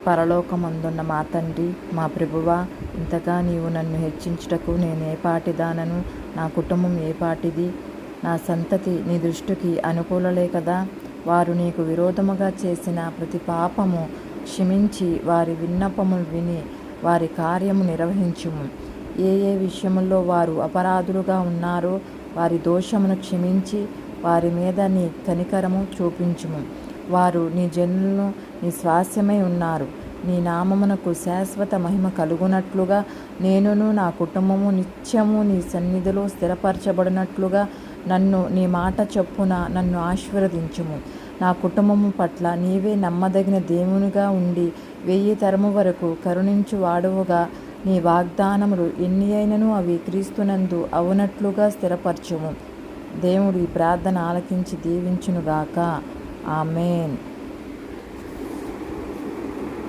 పరలోకమందున్న మా తండ్రి, మా ప్రభువా, ఇంతగా నీవు నన్ను హెచ్చించుటకు నేను ఏపాటిదానను, నా కుటుంబం ఏపాటిది, నా సంతతి నీ దృష్టికి అనుకూలలే కదా. వారు నీకు విరోధముగా చేసిన ప్రతి పాపము క్షమించి వారి విన్నపములు విని వారి కార్యము నిర్వహించుము. ఏ ఏ విషయముల్లో వారు అపరాధులుగా ఉన్నారో వారి దోషమును క్షమించి వారి మీద నీ కనికరము చూపించుము. వారు నీ జనులను నీ స్వాస్యమై ఉన్నారు. నీ నామమునకు శాశ్వత మహిమ కలుగునట్లుగా నేనును నా కుటుంబము నిత్యము నీ సన్నిధిలో స్థిరపరచబడినట్లుగా నన్ను నీ మాట చొప్పున నన్ను ఆశీర్వదించుము. నా కుటుంబము పట్ల నీవే నమ్మదగిన దేవునిగా ఉండి 1000 తరము వరకు కరుణించు వాడవుగా నీ వాగ్దానములు ఎన్ని అయినను అవి క్రీస్తునందు అవునట్లుగా స్థిరపరచుము. దేవుడు ఈ ప్రార్థన ఆలకించి దీవించునుగాక. ఆమేన్.